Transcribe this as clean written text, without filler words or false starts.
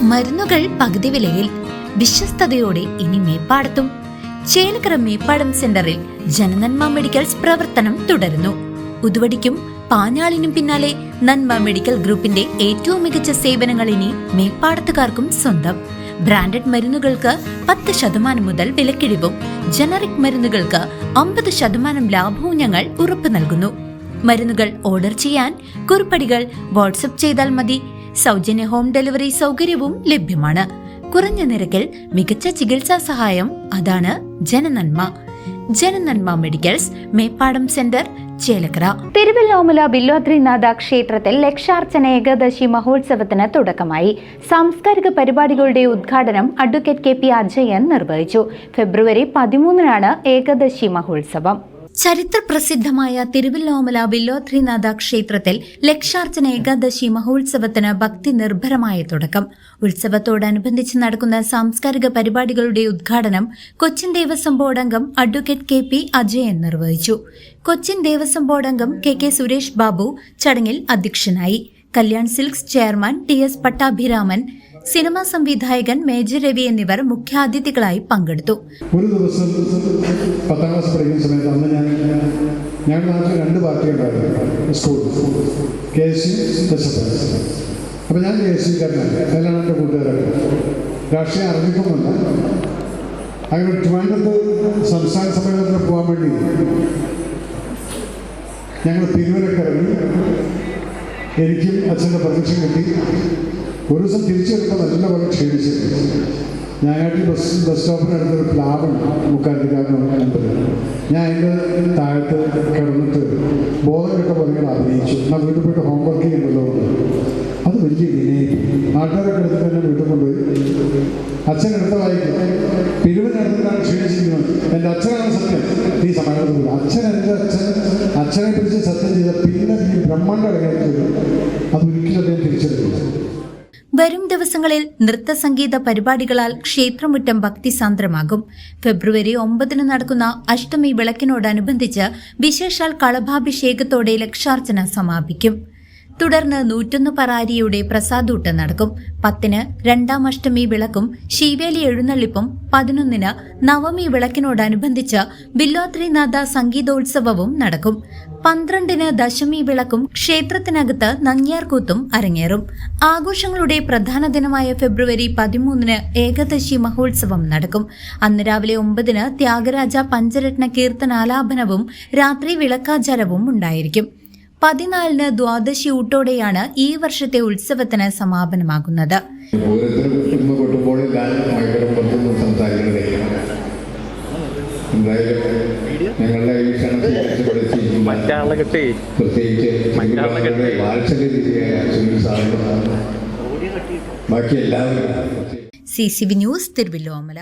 മരുന്നുകൾ പകുതി വിലയിൽ വിശ്വസ്തയോടെ ഇനി മേപ്പാടത്തും. ചേലക്കര മേപ്പാടം സെന്ററിൽ ജനനന്മ മെഡിക്കൽസ് പ്രവർത്തനം തുടരുന്നു. ഉതുവടിക്കും പാഞ്ഞാളിനും പിന്നാലെ നന്മ മെഡിക്കൽ ഗ്രൂപ്പിന്റെ ഏറ്റവും മികച്ച സേവനങ്ങൾ ഇനി മേപ്പാടത്തുകാർക്കും സ്വന്തം. ബ്രാൻഡഡ് മരുന്നുകൾക്ക് 10% മുതൽ വിലക്കിഴിവും ജനറിക് മരുന്നുകൾക്ക് 50% ലാഭവും ഞങ്ങൾ ഉറപ്പു നൽകുന്നു. മരുന്നുകൾ ഓർഡർ ചെയ്യാൻ കുറിപ്പടികൾ വാട്സ്ആപ്പ് ചെയ്താൽ മതി. സൗജന്യ ഹോം ഡെലിവറി സൗകര്യവും ലഭ്യമാണ്. കുറഞ്ഞ നിരക്കിൽ മികച്ച ചികിത്സാ സഹായം. അതാണ് ജനനന്മ. ജനനന്മ മെഡിക്കൽസ്, മേപ്പാടം സെന്റർ, ചേലക്കര. തിരുവല്ലോമല ബില്വാദ്രിനാഥ ക്ഷേത്രത്തിൽ ലക്ഷാർച്ചന ഏകാദശി മഹോത്സവത്തിന് തുടക്കമായി. സാംസ്കാരിക പരിപാടികളുടെ ഉദ്ഘാടനം അഡ്വക്കേറ്റ് കെ.പി. അജയൻ നിർവഹിച്ചു. ഫെബ്രുവരി 13-നാണ് ഏകാദശി മഹോത്സവം. ചരിത്രപ്രസിദ്ധമായ തിരുവല്ലോമല ബില്വാദ്രിനാഥ ക്ഷേത്രത്തിൽ ലക്ഷാർച്ചന ഏകാദശി മഹോത്സവത്തിന് ഭക്തി നിർഭരമായ തുടക്കം. ഉത്സവത്തോടനുബന്ധിച്ച് നടക്കുന്ന സാംസ്കാരിക പരിപാടികളുടെ ഉദ്ഘാടനം കൊച്ചിൻ ദേവസ്വം ബോർഡ് അംഗം അഡ്വക്കേറ്റ് കെ.പി. അജയൻ നിർവഹിച്ചു. കൊച്ചിൻ ദേവസ്വം ബോർഡ് അംഗം കെ. സുരേഷ് ബാബു ചടങ്ങിൽ അധ്യക്ഷനായി. Kalyan silks chairman TS. Pattabhiraman, cinema സംവിധായകൻ മേജർ രവി എന്നിവർ മുഖ്യാതിഥികളായി പങ്കെടുത്തു. ഒരു ദിവസം 10ാം ക്ലാസ് പഠിക്കുന്ന സമയത്ത് അന്ന് ഞങ്ങളുടെ നാട്ടിൽ 2 പാർട്ടികളുണ്ടായിരുന്നു സ്കൂളിൽ, KSU, SFI. അപ്പോൾ ഞാൻ KSUക്കാരനാണ്, എല്ലാം എൻ്റെ കൂട്ടുകാരാണ്. രാഷ്ട്രീയം അറിഞ്ഞിട്ടുമുണ്ട്. അങ്ങനെ ട്രിവാൻഡ്രത്ത് സംസ്ഥാന സമ്മേളനത്തിന് പോകാൻ വേണ്ടി ഞങ്ങൾ തിരുവനന്തപുരത്തിറങ്ങി. എനിക്കും അച്ഛൻ്റെ പ്രതീക്ഷ കിട്ടി. ഒരു ദിവസം തിരിച്ചു വരുമ്പോൾ നല്ലപോലെ ക്ഷീണിച്ചിട്ടുണ്ട്. ഞാനായിട്ട് ബസ് സ്റ്റോപ്പിനടുത്തൊരു പ്ലാവുണ്ട്, മുക്കാലിക്കാരനുണ്ട്. ഞാൻ അതിൻ്റെ താഴത്ത് കിടന്നിട്ട് ബോധം കിട്ട പോലെ അഭിനയിച്ചു. എന്നാൽ വീട്ടിൽ പോയിട്ട് ഹോംവർക്ക് ചെയ്യുന്നല്ലോ. അത് വലിയ വിനയം. നാട്ടുകാരൊക്കെ എടുത്തിട്ട് തന്നെ വീട്ടിൽ കൊണ്ടുപോയി അച്ഛൻ എടുത്ത വായിക്കും. പിരിവിനടുത്തിട്ടാണ് ക്ഷീണിച്ചിരിക്കുന്നത്. എൻ്റെ അച്ഛനാണ് സത്യം. ഈ സമ്മേളനത്തിൽ അച്ഛനെ പിടിച്ച് സത്യം ചെയ്ത പിന്നെ ഈ ബ്രഹ്മാണ്ഡം അടങ്ങിയത് അതൊരിക്കലും അദ്ദേഹം തിരിച്ചെടുക്കില്ല. വരും ദിവസങ്ങളിൽ നൃത്തസംഗീത പരിപാടികളാൽ ക്ഷേത്രമുറ്റം ഭക്തിസാന്ദ്രമാകും. ഫെബ്രുവരി 9 നടക്കുന്ന അഷ്ടമി വിളക്കിനോടനുബന്ധിച്ച് വിശേഷാൽ കളഭാഭിഷേകത്തോടെ ലക്ഷാർച്ചന സമാപിക്കും. തുടർന്ന് 101 പറാരിയുടെ പ്രസാദൂട്ട് നടക്കും. 10-ന് 2ാം അഷ്ടമി വിളക്കും ശീവേലി എഴുന്നള്ളിപ്പും 11-ന് നവമി വിളക്കിനോടനുബന്ധിച്ച് ബില്വാദ്രിനാഥ സംഗീതോത്സവവും നടക്കും. 12-ന് ദശമി വിളക്കും ക്ഷേത്രത്തിനകത്ത് നങ്ങ്യാർകൂത്തും അരങ്ങേറും. ആഘോഷങ്ങളുടെ പ്രധാന ദിനമായ ഫെബ്രുവരി 13-ന് ഏകാദശി മഹോത്സവം നടക്കും. അന്ന് രാവിലെ 9-ന് ത്യാഗരാജ പഞ്ചരത്ന കീർത്തനാലാപനവും രാത്രി വിളക്കാചാരവും ഉണ്ടായിരിക്കും. 14-ന് ദ്വാദശി ഊട്ടോടെയാണ് ഈ വർഷത്തെ ഉത്സവത്തിന് സമാപനമാകുന്നത്. ഞങ്ങളുടെ ഈ ക്ഷണത്തിൽ ബാക്കി എല്ലാവരും. CCV news, Thiruvilwamala.